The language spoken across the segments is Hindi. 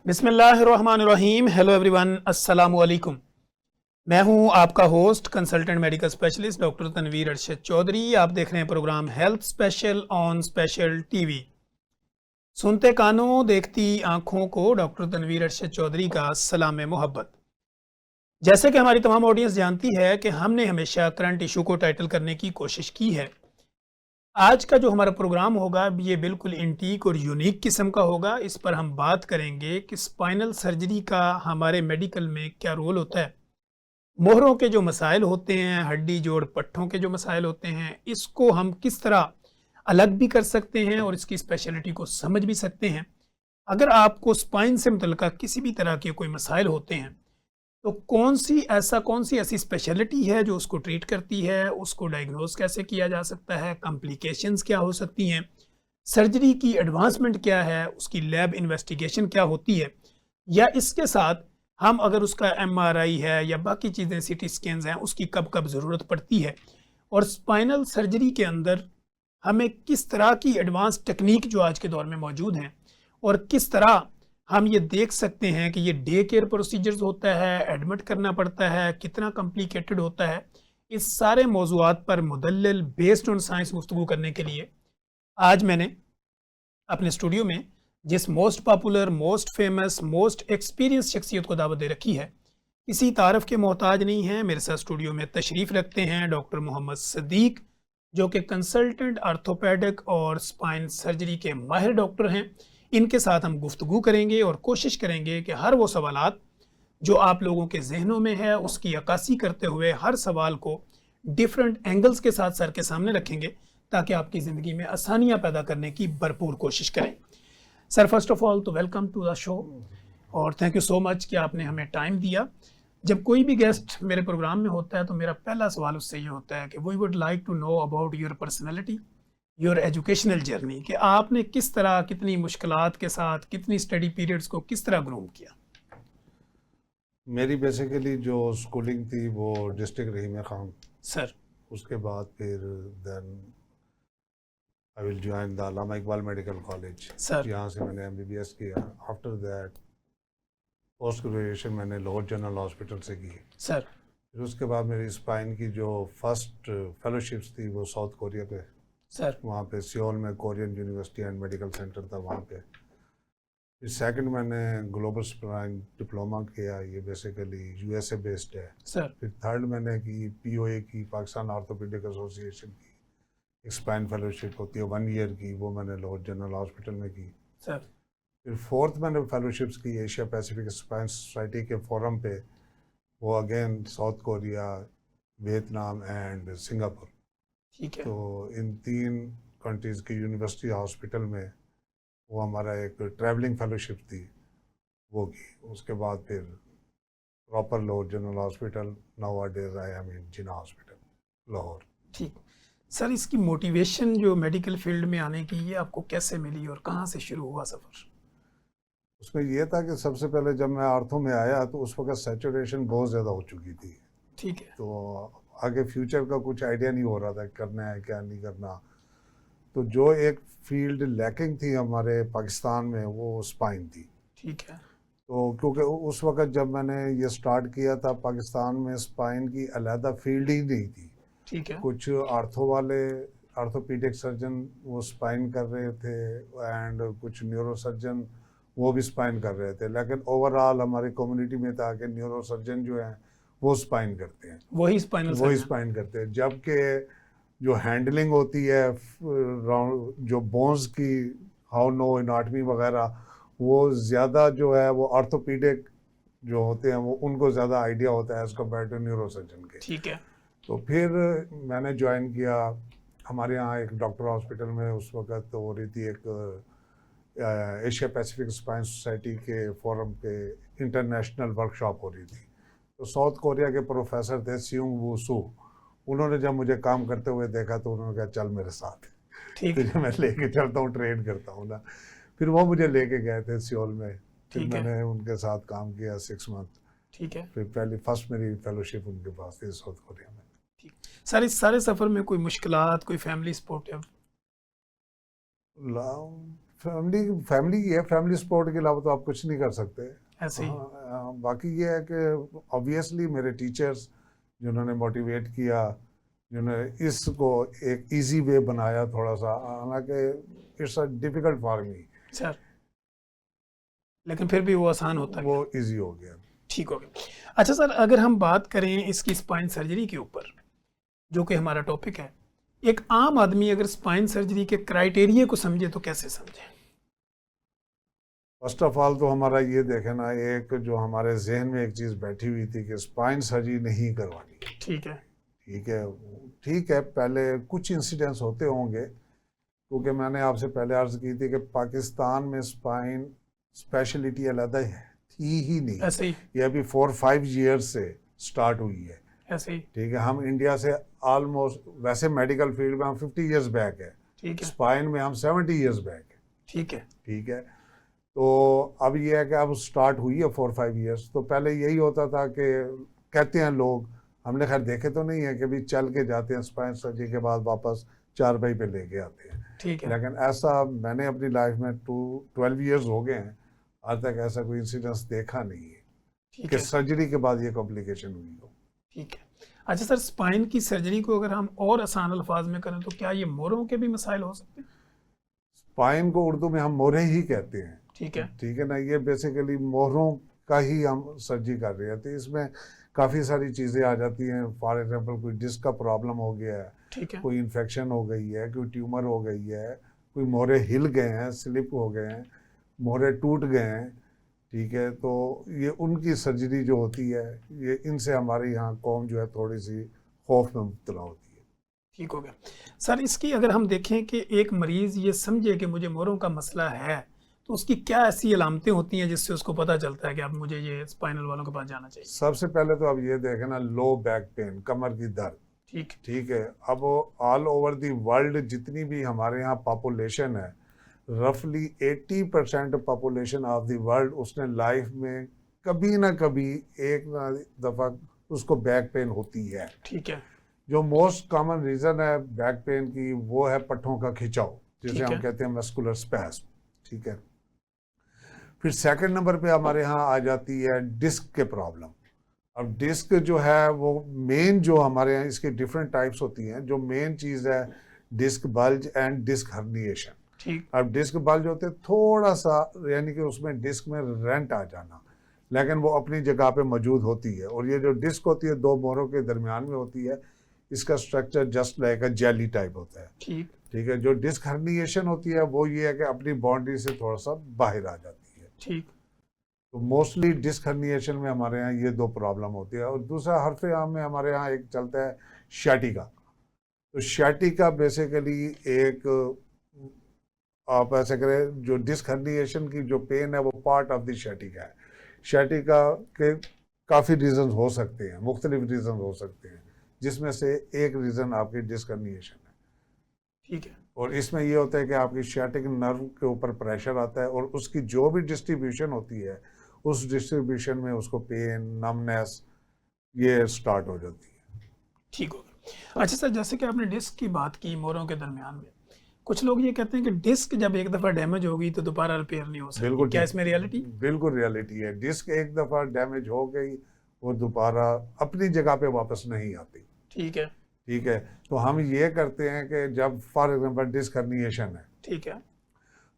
बिस्मिल्लाहिर्रहमानिर्रहीम। हेलो एवरीवन, अस्सलामु अलैकुम। मैं हूं आपका host consultant medical specialist doctor Tanveer Arshad Chaudhry. आप देख रहे हैं program health special on special TV. सुनते कानों देखती आंखों को डॉक्टर तनवीर अरशद चौधरी का सलाम मोहब्बत। जैसे कि हमारी तमाम ऑडियंस जानती है कि हमने हमेशा करंट इशू को टाइटल करने की कोशिश की है। आज का जो हमारा प्रोग्राम होगा ये बिल्कुल इंटीक और यूनिक किस्म का होगा। इस पर हम बात करेंगे कि स्पाइनल सर्जरी का हमारे मेडिकल में क्या रोल होता है, मोहरों के जो मसाइल होते हैं, हड्डी जोड़ पट्टों के जो मसाइल होते हैं, इसको हम किस तरह अलग भी कर सकते हैं और इसकी स्पेशलिटी को समझ भी सकते हैं। अगर आपको स्पाइन से मुतल्लिका किसी भी तरह के कोई मसाइल होते हैं तो कौन सी ऐसी स्पेशलिटी है जो उसको ट्रीट करती है, उसको डायग्नोज कैसे किया जा सकता है, कॉम्प्लिकेशंस क्या हो सकती हैं, सर्जरी की एडवांसमेंट क्या है, उसकी लैब इन्वेस्टिगेशन क्या होती है, या इसके साथ हम अगर उसका एमआरआई है या बाकी चीज़ें सीटी स्कैन्स हैं उसकी कब कब ज़रूरत पड़ती है, और स्पाइनल सर्जरी के अंदर हमें किस तरह की एडवांस टेक्निक जो आज के दौर में मौजूद हैं और किस तरह हम ये देख सकते हैं कि ये डे केयर प्रोसीजर्स होता है, एडमिट करना पड़ता है, कितना कॉम्प्लिकेटेड होता है। इस सारे मौज़ूआत पर मुदल्लिल बेस्ड ऑन साइंस गुफ्तगू करने के लिए आज मैंने अपने स्टूडियो में जिस most popular, most famous, most experience शख्सियत को दावत दे रखी है, किसी तारफ़ के मोहताज नहीं है। मेरे साथ स्टूडियो में तशरीफ़ रखते हैं डॉक्टर मोहम्मद सदीक, जो कि कंसल्टेंट आर्थोपेडिक और स्पाइन सर्जरी के माहिर डॉक्टर हैं। इनके साथ हम गुफ्तगू करेंगे और कोशिश करेंगे कि हर वो सवालात जो आप लोगों के जहनों में है उसकी अक्कासी करते हुए हर सवाल को डिफरेंट एंगल्स के साथ सर के सामने रखेंगे ताकि आपकी ज़िंदगी में आसानियाँ पैदा करने की भरपूर कोशिश करें। सर, फर्स्ट ऑफ ऑल तो वेलकम टू द शो और थैंक यू सो मच कि आपने हमें टाइम दिया। जब कोई भी गेस्ट मेरे प्रोग्राम में होता है तो मेरा पहला सवाल उससे ये होता है कि we would like to know about your personality, your educational journey, कि आपने किस तरह, कितनी मुश्किलात के साथ, कितनी स्टडी पीरियड्स को किस तरह ग्रूम किया। मेरी बेसिकली जो स्कूलिंग थी वो डिस्ट्रिक्ट रहीम खान सर, उसके बाद फिर then I will join the Allama Iqbal medical college, sir, यहाँ से मैंने एमबीबीएस किया। आफ्टर दैट पोस्ट ग्रेजुएशन मैंने लाहौर जनरल हॉस्पिटल से की। सर, फिर उसके बाद मेरी स्पाइन की जो फर्स्ट फेलोशिप्स थी वो साउथ कोरिया पे, सर, वहाँ पे सियोल में Korean university and medical centre था वहाँ पे। फिर सेकंड मैंने ग्लोबल स्पाइन डिप्लोमा किया, ये बेसिकली यूएसए बेस्ड है। सर, फिर थर्ड मैंने की पीओए की, पाकिस्तान आर्थोपेडिक एसोसिएशन की एक स्पाइन फेलोशिप होती है 1 ईयर की, वो मैंने लाहौर जनरल हॉस्पिटल में की। सर, फिर फोर्थ मैंने फेलोशिप्स की एशिया पैसिफिक स्पाइन सोसाइटी के फोरम पे, वो again south Korea, Vietnam and Singapore. ठीक है। तो इन 3 कंट्रीज़ की यूनिवर्सिटी हॉस्पिटल में वो हमारा एक ट्रैवलिंग फेलोशिप थी, वो की। उसके बाद फिर proper Lahore general hospital, now days I am in Jinnah hospital Lahore. ठीक। सर, इसकी मोटिवेशन जो मेडिकल फील्ड में आने की ये आपको कैसे मिली और कहाँ से शुरू हुआ सफ़र? उसमें यह था कि सबसे पहले जब मैं आर्थो में आया तो उस वक्त सैचुरेशन बहुत ज़्यादा हो चुकी थी। ठीक है। तो आगे फ्यूचर का कुछ आइडिया नहीं हो रहा था, करना है क्या नहीं करना। तो जो एक फील्ड लैकिंग थी हमारे पाकिस्तान में वो स्पाइन थी। ठीक है। तो क्योंकि उस वक्त जब मैंने ये स्टार्ट किया था पाकिस्तान में स्पाइन की अलहदा फील्ड ही नहीं थी। ठीक है। कुछ आर्थो वाले, आर्थोपीडिक सर्जन वो स्पाइन कर रहे थे एंड कुछ न्यूरो सर्जन वो भी स्पाइन कर रहे थे, लेकिन ओवरऑल हमारी कम्युनिटी में था कि न्यूरो सर्जन जो हैं वो स्पाइन करते हैं, वही स्पाइन करते हैं। जबकि जो हैंडलिंग होती है जो बोन्स की, हाउ नो एनाटमी वगैरह, वो ज़्यादा जो है वो आर्थोपीडिक जो होते हैं वो उनको ज़्यादा आइडिया होता है as compare to neuro surgeon के। ठीक है। तो फिर मैंने ज्वाइन किया हमारे यहाँ एक डॉक्टर हॉस्पिटल में, उस वक्त हो रही थी एक एशिया पैसिफिक स्पाइन सोसाइटी के फोरम पे इंटरनेशनल वर्कशॉप हो रही थी। तो साउथ कोरिया के प्रोफेसर थे सियोंग वू सू, उन्होंने जब मुझे काम करते हुए देखा तो उन्होंने कहा चल मेरे साथ, ठीक तुझे मैं लेके चलता हूँ, ट्रेन करता हूँ ना। फिर वो मुझे लेके गए थे सियोल में, फिर ठीक है। मैंने उनके साथ काम किया 6 मंथ। ठीक है। फिर फर्स्ट मेरी फेलोशिप उनके पास थी साउथ कोरिया में। ठीक। सर, इस सारे सफ़र में कोई मुश्किलात, कोई फैमिली सपोर्टिव? फैमिली फैमिली ही है, फैमिली सपोर्ट के अलावा तो आप कुछ नहीं कर सकते। ऐसे ही। बाकी ये है कि ऑब्वियसली मेरे टीचर्स जिन्होंने मोटिवेट किया, जिन्होंने इसको एक इजी वे बनाया थोड़ा सा, हालांकि it's a difficult for me, sir लेकिन फिर भी वो आसान होता वो इजी हो गया। ठीक हो गया। अच्छा सर, अगर हम बात करें इसकी स्पाइन सर्जरी के ऊपर, जो कि हमारा टॉपिक है, एक आम आदमी अगर स्पाइन सर्जरी के क्राइटेरिया को समझे तो कैसे समझे? फर्स्ट ऑफ ऑल तो हमारा ये देखे ना, एक जो हमारे जहन में एक चीज़ बैठी हुई थी कि स्पाइन सर्जरी नहीं करवानी। ठीक है। ठीक है, ठीक है, पहले कुछ इंसिडेंट्स होते होंगे, क्योंकि मैंने आपसे पहले अर्ज की थी कि पाकिस्तान में स्पाइन स्पेशलिटी अलग थी ही नहीं। ऐसे ही। ये अभी 4-5 ईयर्स से स्टार्ट हुई है। ऐसे ही। ठीक है, हम इंडिया से ऑलमोस्ट, वैसे मेडिकल फील्ड में हम 50 ईयर्स बैक है, ठीक है। स्पाइन में हम 70 ईयर्स बैक है। ठीक है। ठीक है, तो अब ये है कि अब स्टार्ट हुई है 4-5 ईयर्स। तो पहले यही होता था कि कहते हैं लोग, हमने खैर देखे तो नहीं है, कि भी चल के जाते हैं स्पाइन सर्जरी के बाद वापस चारपाई पे लेके आते हैं। ठीक है। लेकिन ऐसा मैंने अपनी लाइफ में 12 ईयर्स हो गए हैं, आज तक ऐसा कोई इंसिडेंस देखा नहीं है ठीक कि है। सर्जरी के बाद ये कॉम्प्लिकेशन हुई हो। ठीक है। अच्छा सर, स्पाइन की सर्जरी को अगर हम और आसान अल्फाज में करें तो क्या ये मोरों के भी मसाइल हो सकते हैं? स्पाइन को उर्दू में हम मोहरे ही कहते हैं। ठीक है। ठीक है ना, ये बेसिकली मोहरों का ही हम सर्जरी कर रहे हैं। तो इसमें काफ़ी सारी चीज़ें आ जाती हैं। फॉर एग्जांपल कोई डिस्क का प्रॉब्लम हो गया है, ठीक है। कोई इन्फेक्शन हो गई है, कोई ट्यूमर हो गई है, कोई मोहरे हिल गए हैं, स्लिप हो गए हैं, मोहरे टूट गए हैं। ठीक है, तो ये उनकी सर्जरी जो होती है, ये इनसे हमारे यहाँ कौम जो है थोड़ी सी खौफ में मुब्तला होती है। ठीक हो गया सर। इसकी अगर हम देखें कि एक मरीज़ ये समझे कि मुझे मोरों का मसला है, तो उसकी क्या ऐसी अलामतें होती हैं जिससे उसको पता चलता है कि अब मुझे ये स्पाइनल वालों के पास जाना चाहिए? सबसे पहले तो अब ये देखें ना, लो बैक पेन, कमर की दर्द। ठीक। ठीक है, अब ऑल ओवर दी वर्ल्ड जितनी भी हमारे यहाँ पॉपुलेशन है, रफली 80% पॉपुलेशन ऑफ द वर्ल्ड, उसने लाइफ में कभी ना कभी एक ना दफ़ा उसको बैक पेन होती है। ठीक है। जो मोस्ट कॉमन रीज़न है बैक पेन की, वो है पट्ठों का खिंचाव, जिसे ठीक हम है। कहते हैं मस्कुलर स्पैस्म। ठीक है, फिर सेकंड नंबर पे हमारे यहाँ आ जाती है डिस्क के प्रॉब्लम। अब डिस्क जो है वो मेन, जो हमारे यहाँ इसके डिफरेंट टाइप्स होती हैं, जो मेन चीज़ है disc bulge and disc herniation. ठीक। अब डिस्क बल्ज होते हैं थोड़ा सा, यानी कि उसमें डिस्क में रेंट आ जाना, लेकिन वो अपनी जगह पे मौजूद होती है। और ये जो डिस्क होती है दो मोहरों के दरमियान में होती है, इसका structure just like a jelly type होता है। ठीक। ठीक है, जो डिस्क हर्निएशन होती है वो ये है कि अपनी बाउंड्री से थोड़ा सा बाहर आ जाती है। ठीक। तो मोस्टली डिस्क हर्निएशन में हमारे यहाँ ये दो प्रॉब्लम होती है। और दूसरा हरफे आम में हमारे यहाँ एक चलता है शैटिका। तो शैटिका बेसिकली एक, आप ऐसे करें, जो डिस्क हर्निएशन की जो पेन है वो पार्ट ऑफ द शैटिका है। शैटिका के काफ़ी रीज़न हो सकते हैं, मुख्तलिफ रीज़न हो सकते हैं, जिसमें से एक रीज़न आपकी डिस्क हर्निएशन है। ठीक है। और इसमें ये होता है कि आपकी शैटिक नर्व के ऊपर प्रेशर आता है, और उसकी जो भी डिस्ट्रीब्यूशन होती है, उस डिस्ट्रीब्यूशन में उसको पेन, नमनेस ये स्टार्ट हो जाती है। ठीक हो गया। अच्छा सर, जैसे कि आपने डिस्क की बात की मोरों के दरमियान में, कुछ लोग ये कहते हैं कि डिस्क जब एक दफ़ा डैमेज होगी तो दोबारा रिपेयर नहीं हो सकती। बिल्कुल क्या ठीक। इसमें रियलिटी? बिल्कुल रियलिटी है। डिस्क एक दफ़ा डैमेज हो गई, वो दोबारा अपनी जगह पे वापस नहीं आती। ठीक है। ठीक है, तो हम ये करते हैं कि जब फॉर एग्जांपल डिस्क हर्निएशन है, ठीक है।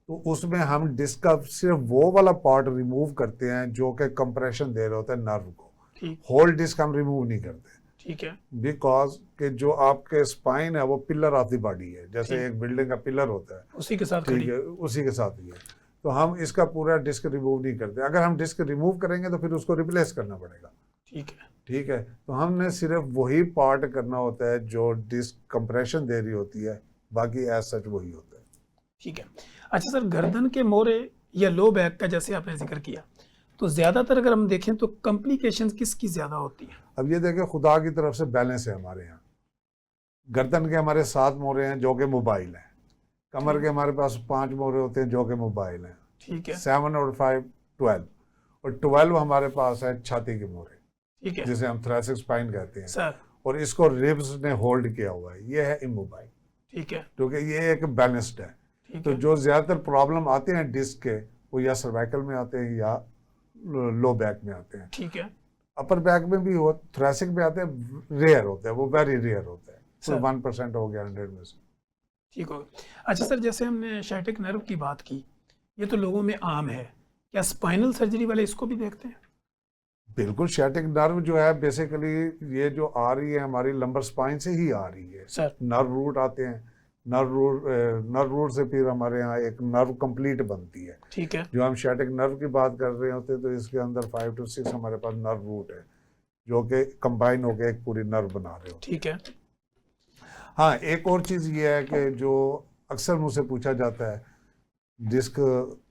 तो उसमें हम डिस्क का सिर्फ वो वाला पार्ट रिमूव करते हैं जो कि कंप्रेशन दे रहा होता है नर्व को। ठीक। होल डिस्क हम रिमूव नहीं करते, ठीक है। बिकॉज कि जो आपके स्पाइन है वो पिलर ऑफ द बॉडी है, जैसे एक बिल्डिंग का पिलर होता है, उसी के साथ ठीक खड़ी। है, उसी के साथ ही है। तो हम इसका पूरा डिस्क रिमूव नहीं करते। अगर हम डिस्क रिमूव करेंगे तो फिर उसको रिप्लेस करना पड़ेगा। ठीक है। ठीक है, तो हमने सिर्फ वही पार्ट करना होता है जो डिस्क कंप्रेशन दे रही होती है, बाकी एज सच वही होता है। ठीक है। अच्छा सर, गर्दन के मोरे या लो बैक का जैसे आपने जिक्र किया, तो ज़्यादातर अगर हम देखें तो कॉम्प्लिकेशंस किसकी ज़्यादा होती है? अब ये देखें, खुदा की तरफ से बैलेंस है हमारे यहाँ। गर्दन के हमारे 7 मोरे हैं जो कि मोबाइल हैं, कमर के हमारे पास 5 मोरे होते हैं जो कि मोबाइल हैं। ठीक है। 7 और 5 12, और 12 हमारे पास है छाती के मोरे, ठीक है जिसे हम थोरेसिक स्पाइन कहते हैं, सर। और इसको रिब्स ने होल्ड किया हुआ है। ये है इमोबाइल, ठीक है। क्योंकि ये एक बैलेंस्ड है। ठीक तो है। जो ज्यादातर प्रॉब्लम आते हैं डिस्क के वो या सर्वाइकल में आते हैं या लो बैक में आते हैं। ठीक है अपर बैक में भी हो, थोरेसिक में आते हैं, रेयर होते हैं, वो वेरी रेयर होते हैं, सर। कोई 1% हो गया 100 में से। ठीक हो गया। अच्छा सर, जैसे हमने शाइटिक नर्व की बात की, ये तो लोगों में आम है, क्या स्पाइनल सर्जरी वाले इसको भी देखते हैं? बिल्कुल, शैटिक नर्व जो है बेसिकली ये जो आ रही है हमारी लंबर स्पाइन से ही आ रही है। सर नर्व रूट आते हैं, नर्व रूट से फिर हमारे यहाँ एक नर्व कंप्लीट बनती है। ठीक है। जो हम शैटिक नर्व की बात कर रहे होते हैं तो इसके अंदर 5 to 6 हमारे पास नर्व रूट है जो कि कंबाइन होकर एक पूरी नर्व बना रहे होते ठीक है। हैं। हाँ, एक और चीज़ ये है कि जो अक्सर मुझसे पूछा जाता है डिस्क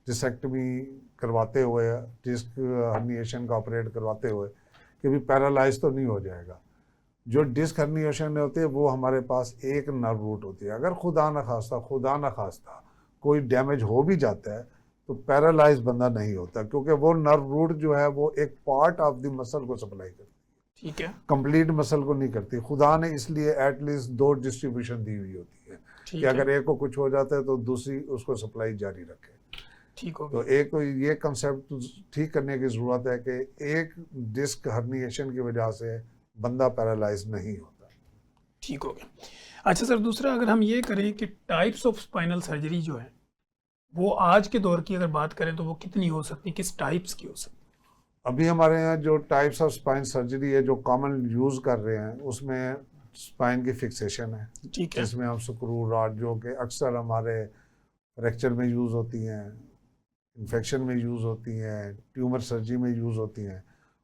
डिसेक्टमी करवाते हुए, डिस्क हर्निएशन का ऑपरेट करवाते हुए कि भी पैरालाइज तो नहीं हो जाएगा। जो डिस्क हर्निएशन होती है वो हमारे पास एक नर्व रूट होती है, अगर खुदा न खास्ता कोई डैमेज हो भी जाता है तो पैरालाइज बंदा नहीं होता, क्योंकि वो नर्व रूट जो है वो एक पार्ट ऑफ द मसल को सप्लाई करती है। ठीक है। कंप्लीट मसल को नहीं करती। खुदा ने इसलिए एटलीस्ट 2 डिस्ट्रीब्यूशन दी हुई होती है ठीक कि है। अगर एक को कुछ हो जाता है तो दूसरी उसको सप्लाई जारी रखे। ठीक हो तो गया। एक ये कंसेप्ट ठीक करने की ज़रूरत है कि एक डिस्क हर्निएशन की वजह से बंदा पैरालाइज नहीं होता। ठीक हो गया। अच्छा सर, दूसरा अगर हम ये करें कि टाइप्स ऑफ स्पाइनल सर्जरी जो है वो आज के दौर की अगर बात करें तो वो कितनी हो सकती है, किस टाइप्स की हो सकती अभी हमारे यहाँ जो टाइप्स ऑफ स्पाइन सर्जरी है जो कॉमन यूज़ कर रहे हैं उसमें स्पाइन की फिक्सेशन है, है? ठीक है। जिसमें हम स्क्रू रॉड जो कि अक्सर हमारे फ्रैक्चर में यूज़ होती हैं, इन्फेक्शन में यूज़ होती हैं, ट्यूमर सर्जरी में यूज़ होती हैं।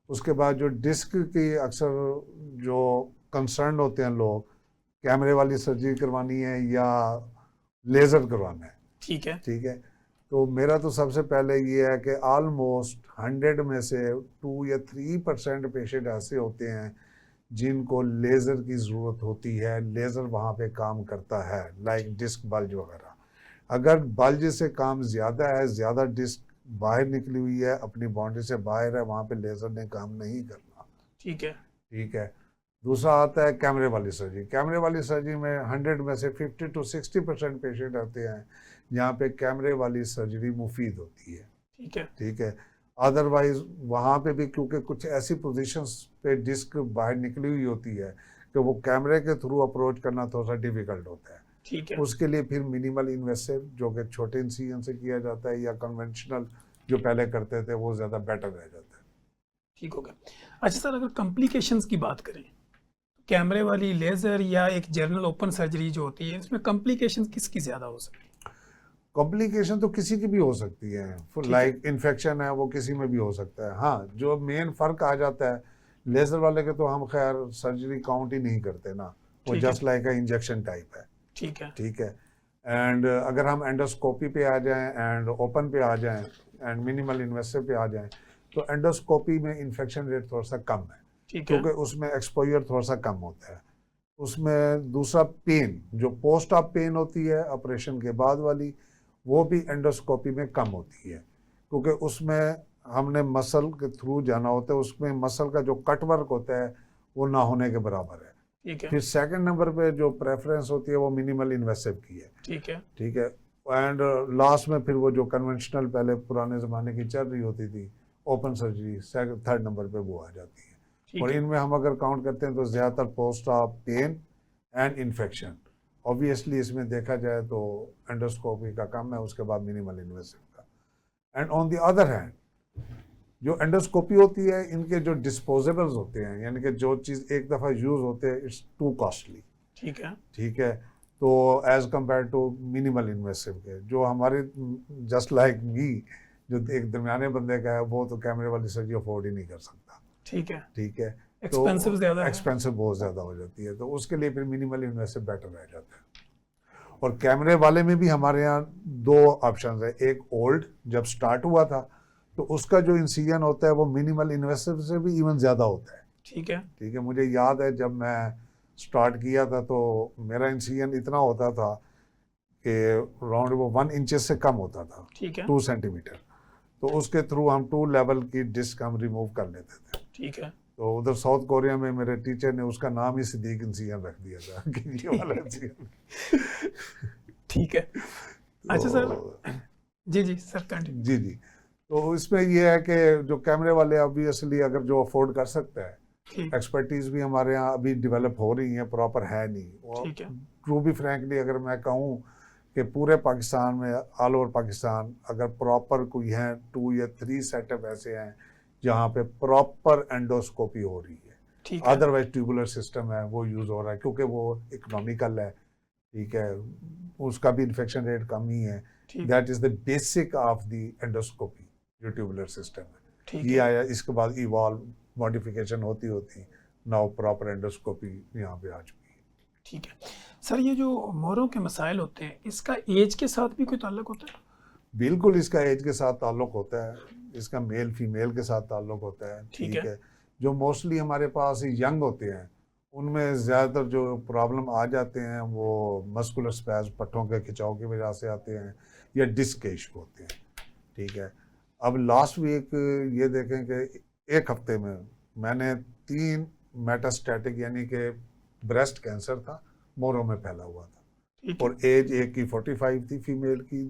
उसके बाद जो डिस्क की अक्सर जो कंसर्न होते हैं लोग, कैमरे वाली सर्जरी करवानी है या लेज़र करवाना है। ठीक है। ठीक है, तो मेरा तो सबसे पहले ये है कि ऑलमोस्ट 100 में से 2 या 3% पेशेंट ऐसे होते हैं जिनको लेज़र की ज़रूरत होती है, लेज़र वहाँ पे काम करता है, लाइक डिस्क बल्ज वगैरह। अगर बल्ज से काम ज़्यादा है, ज़्यादा डिस्क बाहर निकली हुई है, अपनी बाउंड्री से बाहर है, वहाँ पे लेज़र ने काम नहीं करना। ठीक है। ठीक है। दूसरा आता है कैमरे वाली सर्जरी। कैमरे वाली सर्जरी में 100 में से 50 to 60% पेशेंट आते हैं जहाँ पे कैमरे वाली सर्जरी मुफीद होती है। ठीक है। ठीक है। अदरवाइज वहाँ पे भी क्योंकि कुछ ऐसी पोजीशंस पे डिस्क बाहर निकली हुई होती है कि वो कैमरे के थ्रू अप्रोच करना थोड़ा सा डिफिकल्ट होता है। ठीक है। उसके लिए फिर मिनिमल इन्वेसिव जो कि छोटे इंसिजन से किया जाता है या कन्वेंशनल जो पहले करते थे वो ज़्यादा बेटर रह जाता है। ठीक हो गया। अच्छा सर, अगर कॉम्प्लिकेशंस की बात करें, कैमरे वाली, लेज़र या एक जनरल ओपन सर्जरी जो होती है, इसमें कॉम्प्लिकेशंस किसकी ज़्यादा हो सकती है? कॉम्प्लिकेशन तो किसी की भी हो सकती है, लाइक इन्फेक्शन है वो किसी में भी हो सकता है। हाँ, जो मेन फ़र्क आ जाता है लेज़र वाले के तो हम खैर सर्जरी काउंट ही नहीं करते ना, वो ठीक है। जस्ट लाइक इंजेक्शन टाइप है। ठीक है। ठीक है। एंड अगर हम एंडोस्कोपी पे आ जाएं एंड ओपन पे आ जाएं एंड मिनिमल इन्वेसिव पे आ जाएं तो एंडोस्कोपी में इन्फेक्शन रेट थोड़ा सा कम है, ठीक है। क्योंकि उसमें एक्सपोजर थोड़ा सा कम होता है। उसमें दूसरा पेन जो पोस्ट ऑफ पेन होती है ऑपरेशन के बाद वाली, वो भी एंडोस्कोपी में कम होती है, क्योंकि उसमें हमने मसल के थ्रू जाना होता है, उसमें मसल का जो कट वर्क होता है वो ना होने के बराबर है। ठीक है। फिर सेकंड नंबर पे जो प्रेफरेंस होती है वो मिनिमल इन्वेसिव की है। ठीक है। ठीक है। एंड लास्ट में फिर वो जो कन्वेंशनल पहले पुराने ज़माने की चल रही होती थी ओपन सर्जरी, थर्ड नंबर पे वो आ जाती है। ठीक और है। इनमें हम अगर काउंट करते हैं तो ज़्यादातर post of pain and infection, obviously इसमें देखा जाए तो एंडोस्कोपी का कम है, उसके बाद मिनिमल इन्वेसिव का। And on the other hand जो एंडोस्कोपी होती है इनके जो डिस्पोजेबल्स होते हैं, यानी कि जो चीज़ एक दफ़ा यूज़ होते हैं, इट्स टू कॉस्टली। ठीक है। ठीक है। तो as compare to minimal invasive के जो हमारे जस्ट लाइक मी जो एक दरमियाने बंदे का है वो तो कैमरे वाली सर्जरी अफोर्ड ही नहीं कर सकता। ठीक है। ठीक है। एक्सपेंसिव ज़्यादा है। एक्सपेंसिव बहुत ज़्यादा हो जाती है, तो उसके लिए फिर मिनिमल इन्वेसिव बेटर रह जाता है। और कैमरे वाले में भी हमारे यहाँ 2 ऑप्शन है। एक ओल्ड जब स्टार्ट हुआ था तो उसका जो इंसिजन होता है वो मिनिमल इन्वेसिव से भी इवन ज़्यादा होता है। ठीक है। ठीक है। मुझे याद है जब मैं स्टार्ट किया था तो मेरा इंसिजन इतना होता था कि राउंड वो 1 इंचेस से कम होता था, ठीक है। 2 सेंटीमीटर। तो उसके थ्रू हम 2 लेवल की डिस्क हम रिमूव कर लेते थे। ठीक है। तो उधर साउथ कोरिया में मेरे टीचर ने उसका नाम ही सिद्दीक इंसिजन रख दिया था कि ये वाला इंसिजन। ठीक है। अच्छा सर, जी जी सर कंटिन्यू। जी जी। तो इसमें ये है कि जो कैमरे वाले ऑब्वियसली अगर जो अफोर्ड कर सकता है, ठीक एक्सपर्टीज भी हमारे यहाँ अभी डेवलप हो रही है, प्रॉपर है नहीं वो। ठीक है। टू बी फ्रैंकली अगर मैं कहूँ कि पूरे पाकिस्तान में, ऑल ओवर पाकिस्तान, अगर प्रॉपर कोई है 2 या 3 सेटअप ऐसे हैं जहाँ पे प्रॉपर एंडोस्कोपी हो रही है, ठीक है। अदरवाइज ट्यूबुलर सिस्टम है वो यूज़ हो रहा है क्योंकि वो इकोनॉमिकल है, ठीक है, उसका भी इन्फेक्शन रेट कम ही है। ठीक that is the basic of the endoscopy, जो ट्यूबुलर सिस्टम है। ठीक ये है। आया, इसके बाद इवॉल्व मॉडिफिकेशन होती होती नाउ प्रॉपर एंडोस्कोपी यहाँ पे आ चुकी है। ठीक है सर, ये जो मोरों के मसाइल होते हैं, इसका एज के साथ भी कोई ताल्लुक होता है? बिल्कुल इसका एज के साथ ताल्लुक होता है, इसका मेल फीमेल के साथ ताल्लुक होता है, ठीक ठीक है। है। जो मोस्टली हमारे पास यंग होते हैं उनमें ज़्यादातर जो प्रॉब्लम आ जाते हैं वो मस्कुलर स्पैज, पट्टों के खिंचाव की वजह से आते हैं, या डिस्क के इशू होते हैं, ठीक है। अब लास्ट वीक ये देखें कि एक हफ्ते में मैंने 3 मेटास्टैटिक यानी कि ब्रेस्ट कैंसर था, मोरों में फैला हुआ था, ठीक है। और एज एक की 45 थी फीमेल की,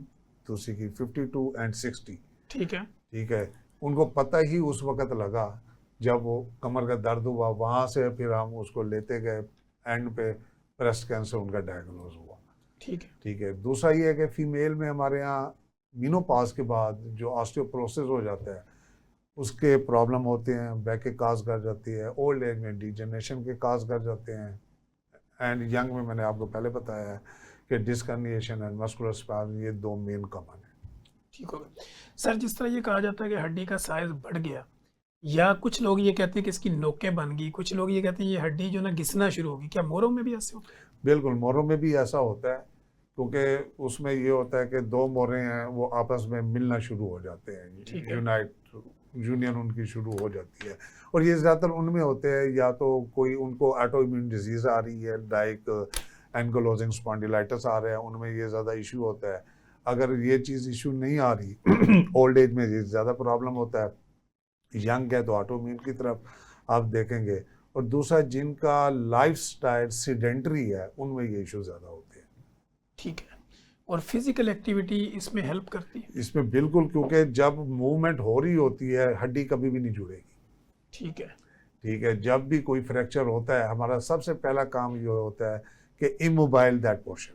दूसरी की 52 एंड 60, ठीक है। ठीक है। उनको पता ही उस वक़्त लगा जब वो कमर का दर्द हुआ, वहाँ से फिर हम उसको लेते गए, एंड पे ब्रेस्ट कैंसर उनका डायग्नोज हुआ, ठीक है। ठीक है। दूसरा ये है कि फीमेल में हमारे यहाँ मीनोपॉज के बाद जो ऑस्टियोपोरोसिस हो जाता है उसके प्रॉब्लम होते हैं, बैक के काज कर जाती है, ओल्ड एज में डिजेनरेशन के काज कर जाते हैं, एंड यंग में मैंने आपको पहले बताया है कि disc herniation and muscular spasm, ये 2 मेन कॉमन है। ठीक हो गया सर। जिस तरह ये कहा जाता है कि हड्डी का साइज बढ़ गया, या कुछ लोग ये कहते हैं कि इसकी नोकें बन गई, कुछ लोग ये कहते हैं ये हड्डी जो ना घिसना शुरू होगी, क्या मोरों में भी ऐसे होता है? बिल्कुल, मोरों में भी ऐसा होता है, क्योंकि उसमें ये होता है कि 2 मोरें हैं वो आपस में मिलना शुरू हो जाते हैं, ठीक है। यूनाइट, यूनियन उनकी शुरू हो जाती है, और ये ज़्यादातर उनमें होते हैं या तो कोई उनको ऑटो इम्यून डिजीज़ आ रही है, लाइक एंकोलोजिंग स्पॉन्डिलाइटिस आ रहा है, उनमें ये ज़्यादा इशू होता है। अगर ये चीज़ इशू नहीं आ रही ओल्ड एज में ये ज़्यादा प्रॉब्लम होता है, यंग है तो ऑटो इम्यून की तरफ आप देखेंगे। और दूसरा, जिनका लाइफस्टाइल सीडेंटरी है उनमें ये इशू ज़्यादा होते हैं। ठीक है। और फिजिकल एक्टिविटी इसमें हेल्प करती है? इसमें बिल्कुल, क्योंकि जब मूवमेंट हो रही होती है हड्डी कभी भी नहीं जुड़ेगी, ठीक है। ठीक है। जब भी कोई फ्रैक्चर होता है हमारा सबसे पहला काम ये होता है कि इमोबाइल दैट पोर्शन,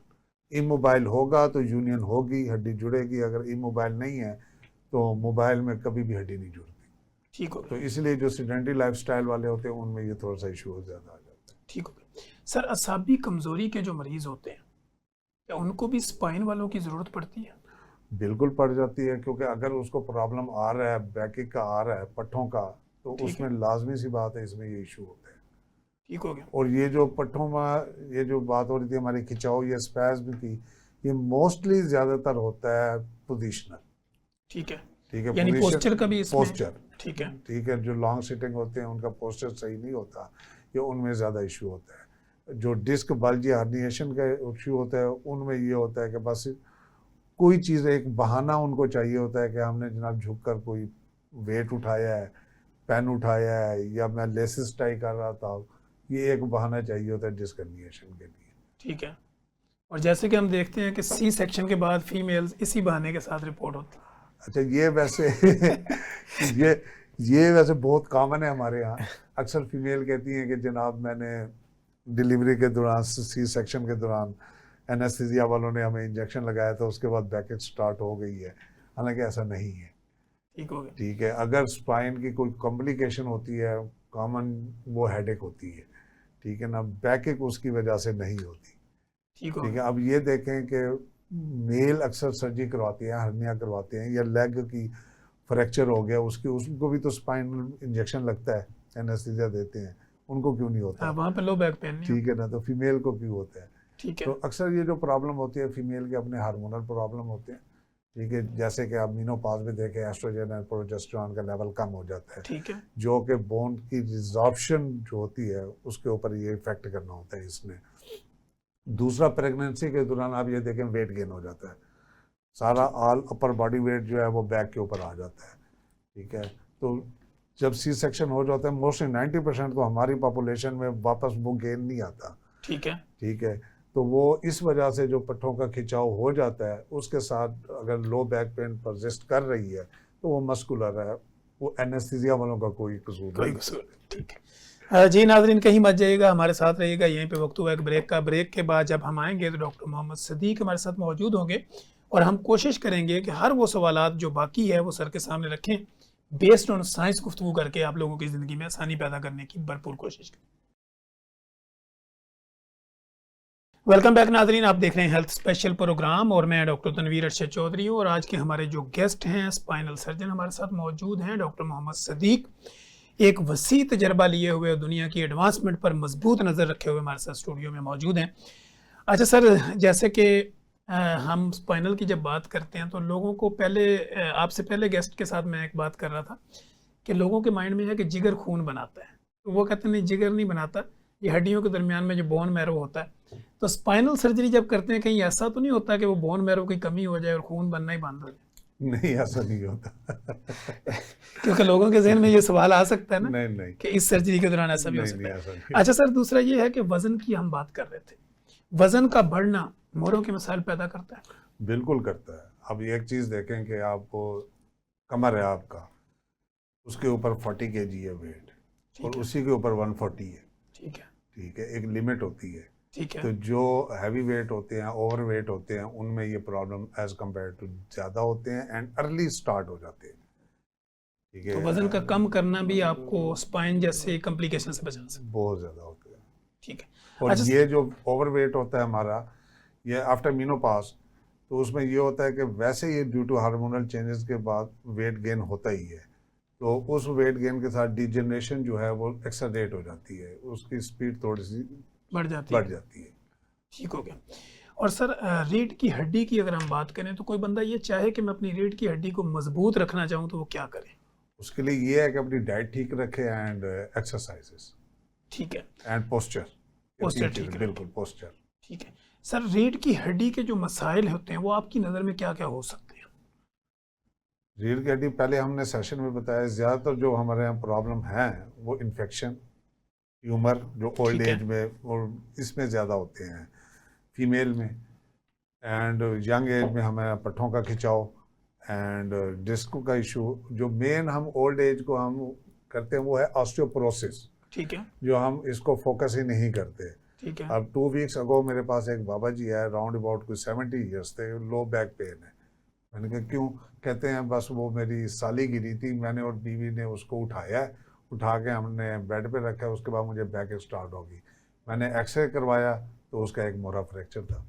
इमोबाइल होगा तो यूनियन होगी, हड्डी जुड़ेगी, अगर इमोबाइल नहीं है तो मोबाइल में कभी भी हड्डी नहीं जुड़ती। ठीक हो तो गया। इसलिए जो सीडेंटरी लाइफस्टाइल वाले होते हैं उनमें ये थोड़ा सा इशू ज़्यादा आ जाता है। ठीक हो गया सर। असाबी कमजोरी के जो मरीज होते हैं, क्या उनको भी स्पाइन वालों की ज़रूरत पड़ती है? बिल्कुल पड़ जाती है, क्योंकि अगर उसको प्रॉब्लम आ रहा है, बैक का आ रहा है, पट्ठों का, तो ठीक है। उसमें लाजमी सी बात है इसमें ये इशू होता है। ठीक हो गया। और ये जो पट्ठों में ये जो बात हो रही थी हमारी खिंचाव या स्पैज्म की, ये मोस्टली ज़्यादातर होता है पोजिशनल, ठीक है। ठीक है। यानी पोस्चर का भी इसमें? पोस्चर, ठीक है। ठीक है। जो लॉन्ग सिटिंग होते हैं उनका पोस्चर सही नहीं होता, ये उनमें ज़्यादा इशू होता है। जो डिस्क बल्ज या हर्निएशन का इशू होता है उनमें ये होता है कि बस कोई चीज़, एक बहाना उनको चाहिए होता है कि हमने जनाब झुककर कोई वेट उठाया है, पेन उठाया है, या मैं लेसिस टाई कर रहा था, ये एक बहाना चाहिए होता है डिस्क हर्निएशन के लिए। ठीक है। और जैसे कि हम देखते हैं कि सी सेक्शन के बाद फीमेल्स इसी बहाने के साथ रिपोर्ट होती है। अच्छा, ये वैसे ये वैसे बहुत कॉमन है हमारे यहाँ। अक्सर फीमेल कहती हैं कि जनाब मैंने डिलीवरी के दौरान, सी सेक्शन के दौरान एनेस्थीसिया वालों ने हमें इंजेक्शन लगाया था, उसके बाद बैकेट स्टार्ट हो गई है, हालांकि ऐसा नहीं है। ठीक हो गया। ठीक है। अगर स्पाइन की कोई कॉम्प्लिकेशन होती है, कॉमन वो हेडेक होती है, ठीक है ना, बैकेक उसकी वजह से नहीं होती। ठीक हो ठीक है। गया। अब ये देखें कि मेल अक्सर सर्जरी करवाते हैं, हर्निया करवाते हैं, या लेग की फ्रैक्चर हो गया उसको भी तो स्पाइनल इंजेक्शन लगता है, एनेस्थीसिया देते हैं, उनको क्यों नहीं होता? हाँ, वहाँ पे लो बैक पेन नहीं ठीक है ना, तो फीमेल को क्यों होता है? ठीक है। तो अक्सर ये जो प्रॉब्लम होती है फीमेल के अपने हार्मोनल प्रॉब्लम होते हैं, ठीक है। जैसे कि आप मीनोपॉज में देखें, एस्ट्रोजन और प्रोजेस्टेरॉन का लेवल कम हो जाता है, ठीक है। जो कि बोन की रिजॉर्प्शन जो होती है उसके ऊपर ये इफेक्ट करना होता है इसने। दूसरा, प्रेगनेंसी के दौरान आप ये देखें वेट गेन हो जाता है, सारा ऑल अपर बॉडी वेट जो है वो बैक के ऊपर आ जाता है, ठीक है। तो जब सी सेक्शन हो जाता है मोस्टली 90% तो हमारी पॉपुलेशन में वापस वो गेन नहीं आता, ठीक है। ठीक है। तो वो इस वजह से जो पट्टों का खिंचाव हो जाता है, उसके साथ अगर लो बैक पेन परसिस्ट कर रही है तो वो मस्कुलर है, वो एनेस्थीसिया वालों का कोई कसूर कोई नहीं। कसूर नहीं। ठीक है जी नाज़रीन, कहीं मत जाइएगा, हमारे साथ रहिएगा। यहीं पे वक्त हुआ एक ब्रेक का। ब्रेक के बाद जब हम आएंगे तो डॉक्टर मोहम्मद सदीक हमारे साथ मौजूद होंगे और हम कोशिश करेंगे कि हर वो सवालात जो बाकी है वो सर के सामने रखें, बेस्ड ऑन साइंस गुफ्तगू करके आप लोगों की ज़िंदगी में आसानी पैदा करने की भरपूर कोशिश करें। वेलकम बैक नाजरीन, आप देख रहे हैं हेल्थ स्पेशल प्रोग्राम और मैं डॉक्टर तनवीर अरशद चौधरी हूँ। और आज के हमारे जो गेस्ट हैं, स्पाइनल सर्जन हमारे साथ मौजूद हैं, डॉक्टर मोहम्मद सदीक। एक वसी तजर्बा लिए हुए, दुनिया की एडवांसमेंट पर मजबूत नज़र रखे हुए हमारे साथ स्टूडियो में मौजूद हैं। अच्छा सर, जैसे कि हम स्पाइनल की जब बात करते हैं तो लोगों को पहले, आपसे पहले गेस्ट के साथ मैं एक बात कर रहा था कि लोगों के माइंड में है कि जिगर खून बनाता है, तो वो कहते हैं नहीं, जिगर नहीं बनाता, ये हड्डियों के दरमियान में जो बोन मैरो होता है। तो स्पाइनल सर्जरी जब करते हैं, कहीं ऐसा तो नहीं होता कि वो बोन मैरो की कमी हो जाए और खून बनना ही बंद हो जाए? नहीं, ऐसा नहीं होता। क्योंकि लोगों के जहन में ये सवाल आ सकता है ना नहीं कि इस सर्जरी के दौरान ऐसा भी हो नहीं, सकता है। ऐसा नहीं। अच्छा सर, दूसरा ये है कि वजन की हम बात कर रहे थे, वजन का बढ़ना मोरों के मसाइल पैदा करता है? बिल्कुल करता है। अब एक चीज़ देखें कि आपको कमर है आपका, उसके ऊपर 40 kg है वेट और उसी के ऊपर 140 है। ठीक है, ठीक है, एक लिमिट होती है। ठीक है, तो जो हैवी वेट होते हैं, ओवर वेट होते हैं, उनमें ये प्रॉब्लम एज कम्पेयर टू ज़्यादा होते हैं एंड अर्ली स्टार्ट हो जाते हैं। ठीक तो है, वजन का कम करना भी आपको स्पाइन जैसे कॉम्प्लिकेशन से बचा सकता बहुत ज़्यादा होते हैं। है। ठीक है। और अच्छा, ये जो ओवर वेट होता है हमारा, ये आफ्टर मीनोपास, तो उसमें ये होता है कि वैसे ये ड्यू टू हार्मोनल चेंजेस के बाद वेट गेन होता ही है, तो उस वेट गेन के साथ डिजनरेशन जो है वो एक्सेलरेट हो जाती है, उसकी स्पीड थोड़ी सी बढ़ जाती है। ठीक हो गया। और सर, रीढ़ की हड्डी की अगर हम बात करें तो कोई बंदा ये चाहे कि मैं अपनी रीढ़ की हड्डी को मजबूत रखना चाहूँ तो वो क्या करे? उसके लिए ये है कि अपनी डाइट ठीक रखे एंड एक्सरसाइजेस ठीक है, एंड पोस्चर। पोस्चर ठीक रखें। बिल्कुल, पोस्चर। ठीक है सर, रीढ़ की हड्डी के जो मसाइल होते हैं वो आपकी नज़र में क्या क्या हो सकते हैं? रीढ़ की हड्डी, पहले हमने सेशन में बताया, ज़्यादातर जो हमारे यहाँ प्रॉब्लम है वो इन्फेक्शन, ट्यूमर, जो ओल्ड एज में और इसमें ज़्यादा होते हैं फीमेल में, एंड यंग एज में हमें पट्ठों का खिंचाव एंड डिस्क का इशू। जो मेन हम ओल्ड एज को हम करते हैं वो है ऑस्टियोपोरोसिस। ठीक है, जो हम इसको फोकस ही नहीं करते। ठीक है, अब 2 वीक्स अगो मेरे पास एक बाबा जी है, राउंड अबाउट कोई 70 ईयर्स थे, लो बैक पेन है। मैंने कहा क्यों? कहते हैं बस वो मेरी साली गिरी थी, मैंने और बीवी ने उसको उठाया, उठा के हमने बेड पे रखा, उसके बाद मुझे बैक स्टार्ट होगी। मैंने एक्सरे करवाया तो उसका एक मोरा फ्रैक्चर था।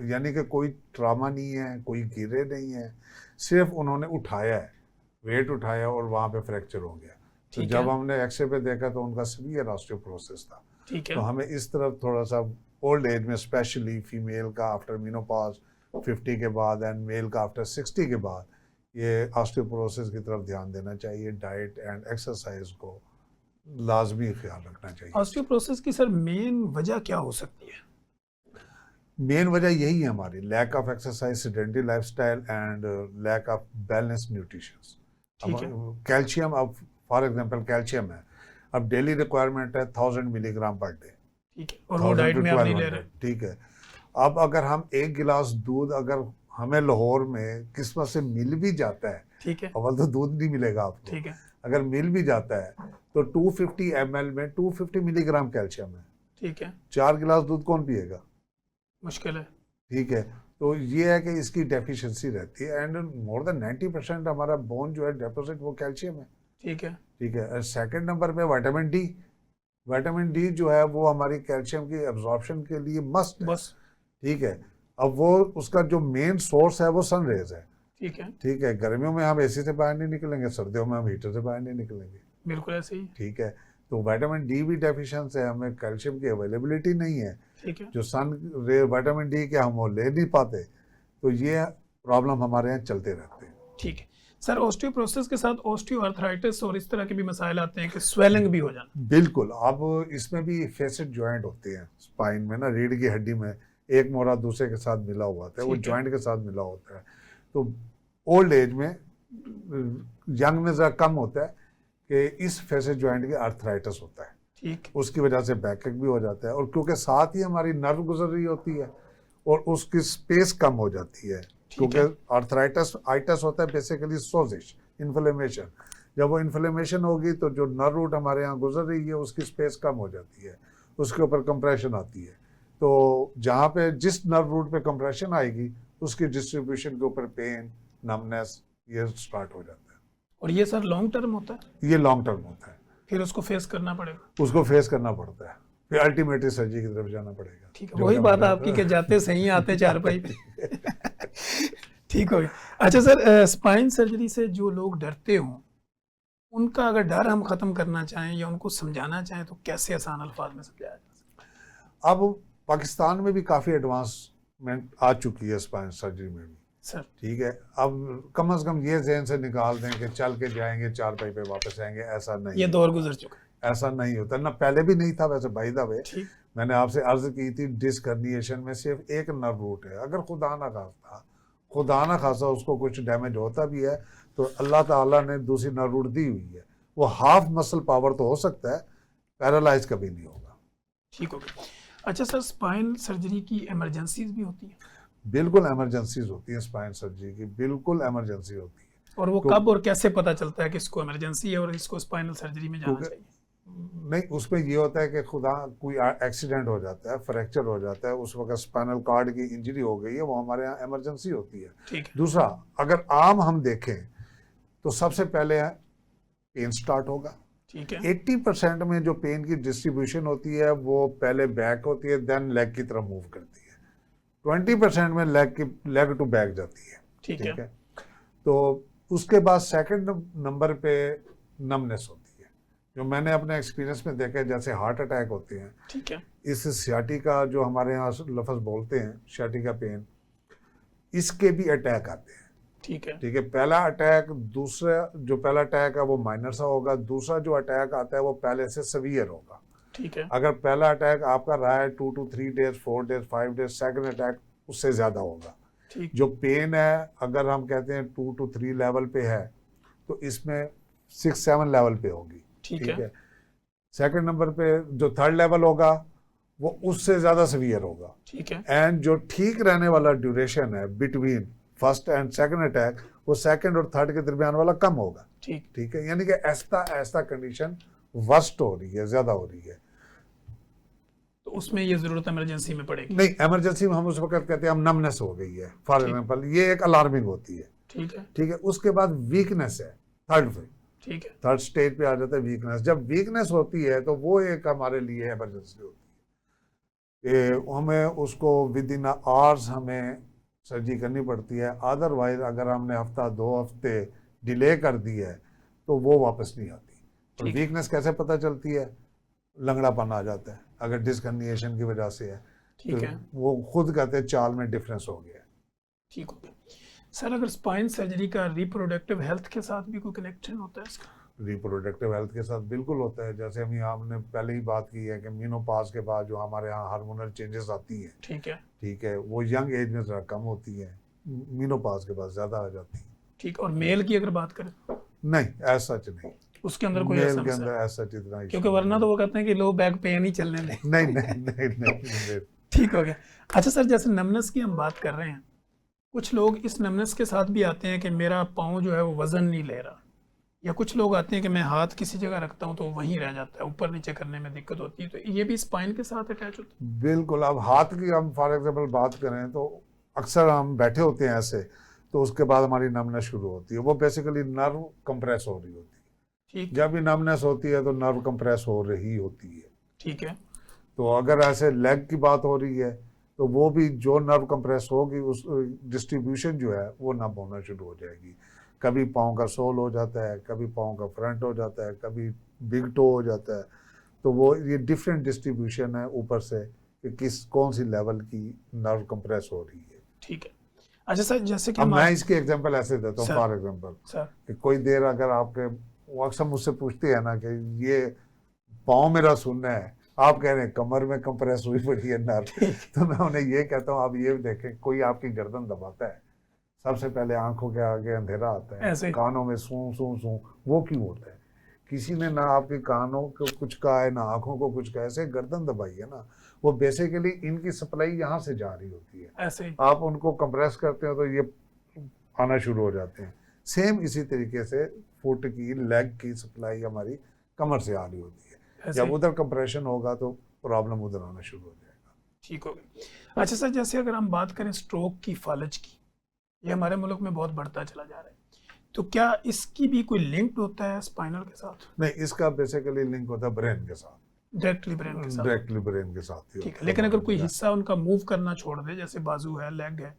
यानी कि कोई ट्रामा नहीं है, कोई गिरे नहीं है, सिर्फ उन्होंने उठाया है, वेट उठाया और वहाँ पे फ्रैक्चर हो गया। तो जब हमने एक्सरे पे देखा तो उनका सीवियर ऑस्टियोपोरोसिस था। ठीक है, तो हमें इस तरफ थोड़ा सा ओल्ड एज में, स्पेशली फीमेल का आफ्टर मीनोपॉज 50 के बाद एंड मेल का आफ्टर 60 के बाद, ये ऑस्टियोपोरोसिस की तरफ ध्यान देना चाहिए। डाइट एंड एक्सरसाइज को लाजमी ख्याल रखना चाहिए। ऑस्टियोपोरोसिस की सर मेन वजह क्या हो सकती है? मेन वजह यही है हमारी lack of exercise, sedentary lifestyle and lack of balance nutrition. Calcium, अब फॉर एग्जांपल कैल्शियम है, अब डेली रिक्वायरमेंट है 1000 मिलीग्राम पर डे। ठीक है, और वो डाइट में आप नहीं ले रहे। ठीक है, अब अगर हम एक गिलास दूध अगर हमें लाहौर में किस्मत से मिल भी जाता है, ठीक है, अव्वल तो दूध नहीं मिलेगा आपको, ठीक है, अगर मिल भी जाता है तो 250 ml में 250 मिलीग्राम कैल्शियम है। ठीक है, 4 गिलास दूध कौन पिएगा? मुश्किल है। ठीक है, तो ये है कि इसकी डेफिशिएंसी रहती है एंड मोर देन 90% हमारा बोन जो है डिपॉजिट वो कैल्शियम है। ठीक है, ठीक है, सेकंड नंबर पे विटामिन डी। विटामिन डी जो है वो हमारी कैल्शियम की एब्जॉर्प्शन के लिए मस्ट है। बस। ठीक है, अब वो उसका जो मेन सोर्स है वो सन रेज है। ठीक है, ठीक है, गर्मियों में हम एसी से बाहर नहीं निकलेंगे, सर्दियों में हम हीटर से बाहर नहीं निकलेंगे। बिल्कुल ऐसे ही। ठीक है, तो विटामिन डी भी डेफिशिएंसी है, हमें कैल्शियम की अवेलेबिलिटी नहीं है। ठीक है, जो सन रे विटामिन डी के हम वो ले नहीं पाते, तो ये प्रॉब्लम हमारे यहाँ चलते रहते हैं। ठीक है सर, ऑस्टियोपोरोसिस के साथ ऑस्टियोआर्थराइटिस और इस तरह के भी मसाइल आते हैं कि स्वेलिंग भी हो जाना? बिल्कुल, अब इसमें भी फेसेट जॉइंट होते हैं स्पाइन में ना, रीढ़ की हड्डी में एक मोरा दूसरे के साथ मिला हुआ होता है, वो जॉइंट के साथ मिला होता है। तो ओल्ड एज में, यंग में ज़रा कम होता है कि इस फेसेट जॉइंट के आर्थराइटिस होता है। ठीक। उसकी वजह से बैकएक भी हो जाता है, और क्योंकि साथ ही हमारी नर्व गुजर रही होती है और उसकी स्पेस कम हो जाती है, क्योंकि आर्थराइटिस होता है बेसिकली सोजिश, इन्फ्लेमेशन। जब वो इन्फ्लेमेशन होगी तो जो नर्व रूट हमारे यहाँ गुजर रही है उसकी स्पेस कम हो जाती है, उसके ऊपर कंप्रेशन आती है। तो जहाँ पे जिस नर्व रूट पे कंप्रेशन आएगी उसकी डिस्ट्रीब्यूशन के ऊपर पेन, नमनेस ये स्टार्ट हो जाता है। और ये सर लॉन्ग टर्म होता है? ये लॉन्ग टर्म होता है, फिर उसको फेस करना पड़ेगा? उसको फेस करना पड़ता है, फिर अल्टीमेटली सर्जरी की तरफ जाना पड़ेगा। ठीक है, वही बात आपकी कि जाते सही आते चारपाई पे। ठीक हो गया। अच्छा सर, स्पाइन सर्जरी से जो लोग डरते हों, उनका अगर डर हम ख़त्म करना चाहें या उनको समझाना चाहें तो कैसे आसान अल्फाज में समझाया जा सकता है? अब पाकिस्तान में भी काफ़ी एडवांसमेंट आ चुकी है स्पाइन सर्जरी में भी सर। ठीक है, अब कम से कम ये जहन से निकाल दें कि चल के जाएंगे चारपाई पे वापस आएंगे, ऐसा नहीं, ये दौर गुजर चुका है। ऐसा नहीं होता ना, पहले भी नहीं था वैसे। बाय द वे ठीक। मैंने आपसे अर्ज की थी, डिस्क हर्निएशन में सिर्फ एक नर्व रूट है, अगर खुदा ना खासा उसको कुछ डैमेज होता भी है तो अल्लाह ताला ने दूसरी नर्व रूट दी हुई है, वो हाफ मसल पावर तो हो सकता है, पैरालाइज कभी नहीं होगा। ठीक हो गया। अच्छा सर, स्पाइन सर्जरी की इमरजेंसीज भी होती है? बिल्कुल इमरजेंसीज होती है स्पाइन सर्जरी की, बिल्कुल इमरजेंसी होती है। और वो कब और कैसे पता चलता है कि इसको इमरजेंसी है और इसको स्पाइनल सर्जरी में जाना चाहिए? नहीं, उसमें ये होता है कि खुदा कोई एक्सीडेंट हो जाता है, फ्रैक्चर हो जाता है, उस वक्त स्पाइनल कार्ड की इंजरी हो गई है, वो हमारे यहाँ इमरजेंसी होती है। ठीक है। दूसरा, अगर आम हम देखें तो सबसे पहले पेन स्टार्ट होगा। ठीक है। 80% में जो पेन की डिस्ट्रीब्यूशन होती है वो पहले बैक होती है, देन लेग की तरफ मूव करती है। 20% में लेग टू बैक जाती है। ठीक है। तो उसके बाद सेकंड नंबर पे नमनेस होती है, जो मैंने अपने एक्सपीरियंस में देखा है, जैसे हार्ट अटैक होते हैं। ठीक है। इस सियाटिका जो हमारे यहाँ लफ्ज़ बोलते हैं, सियाटिका पेन, इसके भी अटैक आते हैं। ठीक है। ठीक है, पहला अटैक, दूसरा जो पहला अटैक है वो माइनर सा होगा, दूसरा जो अटैक आता है वो पहले से सवियर होगा। ठीक है। अगर पहला अटैक आपका रहा है 2 to 3 days, 4 days, 5 days, second attack उससे ज़्यादा होगा। ठीक। जो पेन है अगर हम कहते हैं 2 to 3 लेवल पे है तो इसमें 6-7 लेवल पे होगी। ठीक है। सेकंड नंबर पे जो थर्ड लेवल होगा वो उससे ज़्यादा सीवियर होगा। ठीक है। एंड जो ठीक रहने वाला ड्यूरेशन है between first and second attack, वो सेकंड और थर्ड के दरमियान वाला कम होगा। ठीक। ठीक है, यानी कि ऐसा कंडीशन वर्स्ट हो रही है, ज़्यादा हो रही है, तो उसमें ये जरूरत इमरजेंसी में पड़ेगी? नहीं, इमरजेंसी में हम उस वक्त कहते हैं हम नमनेस हो गई है फॉर एग्जाम्पल, ये एक अलार्मिंग होती है। ठीक है। ठीक है, उसके बाद वीकनेस है थर्ड पे। ठीक है। थर्ड स्टेज पे आ जाता है वीकनेस। जब वीकनेस होती है तो वो एक हमारे लिए इमरजेंसी होती है, हमें उसको विद इन आवर्स हमें सर्जरी करनी पड़ती है। अदरवाइज अगर हमने हफ्ता 2 हफ्ते डिले कर दी है तो वो वापस नहीं आती। और वीकनेस कैसे पता चलती है? लंगड़ापन आ जाता है अगर डिस्क हर्निएशन की वजह से है। ठीक है। वो खुद कहते हैं चाल में डिफरेंस हो गया। ठीक हो गया। सर, अगर स्पाइन सर्जरी का रिप्रोडक्टिव हेल्थ के साथ भी कोई कनेक्शन होता है इसका? रिप्रोडक्टिव हेल्थ के साथ बिल्कुल होता है। जैसे हमने पहले ही बात की है कि मीनोपॉज के बाद जो हमारे यहाँ हार्मोनल चेंजेस आती हैं, ठीक है, वो यंग एज में ज़रा कम होती है, मीनोपॉज के बाद ज़्यादा आ जाती है। ठीक। और मेल की अगर बात करें? नहीं, ऐसा सच नहीं, उसके अंदर कोई मेल के अंदर ऐसा इतना, क्योंकि वरना तो वो कहते हैं कि लो बैक पेन ही चलने दे। नहीं नहीं नहीं नहीं। ठीक हो गया। अच्छा सर, जैसे नमनेस की हम बात कर रहे हैं, कुछ लोग इस नमनेस के साथ भी आते हैं कि मेरा पाँव जो है वो वजन नहीं ले रहा, या कुछ लोग आते हैं कि मैं हाथ किसी जगह रखता हूं तो वहीं रह जाता है, ऊपर नीचे करने में दिक्कत होती है, तो ये भी स्पाइन के साथ अटैच होता है? बिल्कुल। अब हाथ की हम फॉर एग्जांपल बात करें तो अक्सर हम बैठे होते हैं ऐसे, तो उसके बाद हमारी नमनेस शुरू होती है, वो बेसिकली नर्व कंप्रेस हो रही होती है। ठीक। जब भी नमनेस होती है तो नर्व कंप्रेस हो रही होती है। ठीक है। तो अगर ऐसे लेग की बात हो रही है तो वो भी जो नर्व कंप्रेस होगी उस डिस्ट्रीब्यूशन जो है वो नम होना शुरू हो जाएगी। कभी पाँव का सोल हो जाता है, कभी पाँव का फ्रंट हो जाता है, कभी बिग टो हो जाता है। तो वो ये डिफरेंट डिस्ट्रीब्यूशन है ऊपर से कि कौन सी लेवल की नर्व कंप्रेस हो रही है। ठीक है। अच्छा सर, जैसे कि मैं इसकी एग्जांपल ऐसे देता हूँ फॉर एग्जांपल कि कोई देर अगर आपके, वो अक्सर मुझसे पूछते हैं ना कि ये पाँव मेरा सुनना है, आप कह रहे हैं कमर में कंप्रेस हुई पड़ी है नर्व, तो मैं उन्हें ये कहता हूँ आप ये देखें, कोई आपकी गर्दन दबाता है, सबसे पहले आंखों के आगे अंधेरा आता है, कानों में सू सू सू, वो क्यों होता है? किसी ने ना आपके कानों को कुछ कहा है, ना आंखों को कुछ कहा है, ऐसे गर्दन दबाई है ना, वो बेसिकली इनकी सप्लाई यहाँ से जा रही होती है, ऐसे ही। आप उनको कंप्रेस करते हो तो ये आना शुरू हो जाते हैं। सेम इसी तरीके से फुट की, लेग की सप्लाई हमारी कमर से आ रही होती है, ऐसे जब ही। उधर कंप्रेशन होगा तो प्रॉब्लम उधर आना शुरू हो जाएगा। ठीक हो गया। अच्छा सर, जैसे अगर हम बात करें स्ट्रोक की, फालज की, ये हमारे मुल्क में बहुत बढ़ता चला जा रहा है, तो क्या इसकी भी कोई लिंक होता है स्पाइनल के साथ? नहीं, इसका बेसिकली लिंक होता है ब्रेन के साथ, डायरेक्टली ब्रेन के साथ? डायरेक्टली ब्रेन के साथ ही ठीक है, होता लेकिन अगर कोई है। हिस्सा उनका मूव करना छोड़ दे, जैसे बाजू है, लेग है,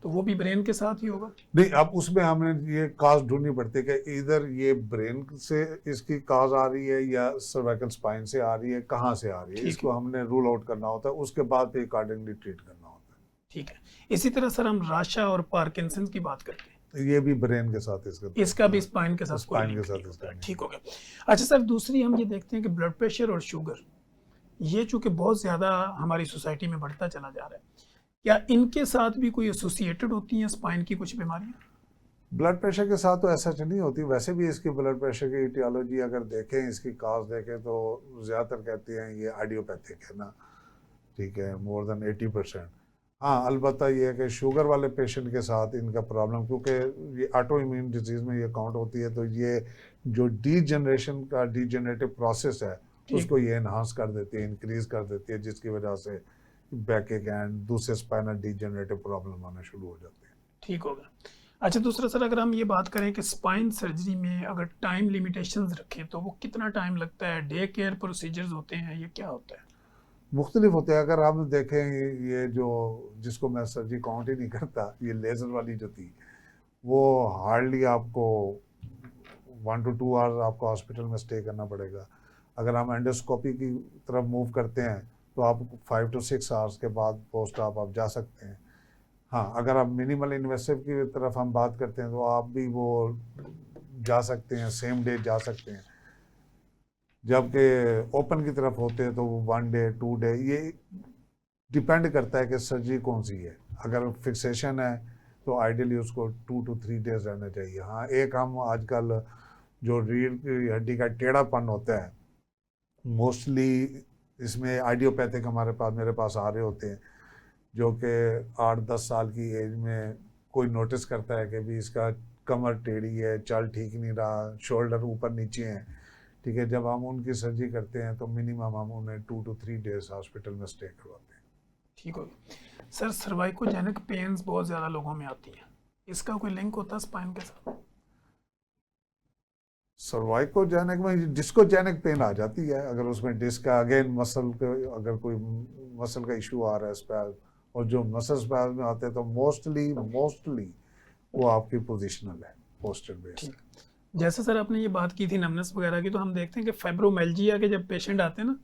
तो वो भी ब्रेन के साथ ही होगा? नहीं, अब उसमें हमें ये काज ढूंढनी पड़ती है कि इधर ये ब्रेन से इसकी काज आ रही है या सर्वाइकल स्पाइन से आ रही है, कहाँ से आ रही है, इसको हमने रूल आउट करना होता है, उसके बाद भी अकॉर्डिंगली ट्रीट करना होता है। ठीक है। इसी तरह सर हम राशा और पार्किंसन की बात करते हैं, ये भी ब्रेन के साथ इसका भी स्पाइन के साथ कोई स्पाइन के लिंक साथ नहीं इसका होता है। नहीं। ठीक हो गया। अच्छा सर, दूसरी हम ये देखते हैं कि ब्लड प्रेशर और शुगर, ये चूंकि बहुत ज़्यादा हमारी सोसाइटी में बढ़ता चला जा रहा है, क्या इनके साथ भी कोई एसोसिएटेड होती हैं स्पाइन की कुछ बीमारियां? ब्लड प्रेशर के साथ तो ऐसा नहीं होती, वैसे भी इसकी ब्लड प्रेशर की इटियोलॉजी अगर देखें, इसकी काज देखें तो ज़्यादातर कहते हैं ये आइडियोपैथिक है ना, ठीक है, मोर देन 80%। हाँ, अलबत्ता ये है कि शुगर वाले पेशेंट के साथ इनका प्रॉब्लम, क्योंकि ये ऑटो इम्यून डिजीज़ में ये काउंट होती है, तो ये जो डीजनरेशन का डीजनरेटिव प्रोसेस है उसको ये इन्हांस कर देती है, इंक्रीज कर देती है, जिसकी वजह से बैक एक एंड दूसरे स्पाइनल डीजनरेटिव प्रॉब्लम आना शुरू हो जाती है। ठीक होगा। अच्छा दूसरा सर, अगर हम ये बात करें कि स्पाइन सर्जरी में अगर टाइम लिमिटेशंस रखें तो वो कितना टाइम लगता है, डे केयर प्रोसीजर्स होते हैं, ये क्या होता है? मुख्तलिफ होते हैं। अगर हम देखें ये जो जिसको मैं सर्जरी काउंट ही नहीं करता, ये लेज़र वाली जो थी, वो हार्डली आपको 1 to 2 आवर्स आपको हॉस्पिटल में स्टे करना पड़ेगा। अगर हम एंडोस्कोपी की तरफ मूव करते हैं तो आप 5 to 6 आवर्स के बाद पोस्ट आप जा सकते हैं। हाँ, अगर आप मिनिमल इन्वेसिव की तरफ हम बात करते हैं तो आप भी वो जा सकते हैं, सेम डे जा सकते हैं, जबकि ओपन की तरफ होते हैं तो वो 1 day 2 day, ये डिपेंड करता है कि सर्जरी कौन सी है। अगर फिक्सेशन है तो आइडियली उसको 2 to 3 days रहना चाहिए। हाँ, एक हम आजकल जो रीढ़ की हड्डी का टेढ़ापन होता है, मोस्टली इसमें आइडियोपैथिक मेरे पास आ रहे होते हैं, जो कि 8-10 साल की एज में कोई नोटिस करता है कि भी इसका कमर टेढ़ी है, चल ठीक नहीं रहा, शोल्डर ऊपर नीचे हैं, ठीक है। जब हम उनकी सर्जरी करते हैं तो मिनिमम हम उन्हें 2 to 3 days हॉस्पिटल में स्टे करवाते हैं। ठीक हो सर, सर्वाइकोजेनिक पेन्स बहुत ज़्यादा लोगों में आती हैं, इसका कोई लिंक होता है स्पाइन के साथ? सर्वाइकोजेनिक में डिस्कोजेनिक पेन आ जाती है, अगर उसमें डिस्क अगेन मसल के, अगर कोई मसल का इशू आ रहा है स्पैज़म, और जो मसल स्पैज़म में आते हैं तो मोस्टली वो आपकी पोजिशनल है, पोस्चर बेस्ड। जैसे सर आपने ये बात की थी नमनेस वगैरह की, तो हम देखते हैं कि फाइब्रोमाइल्जिया के जब पेशेंट आते हैं ना,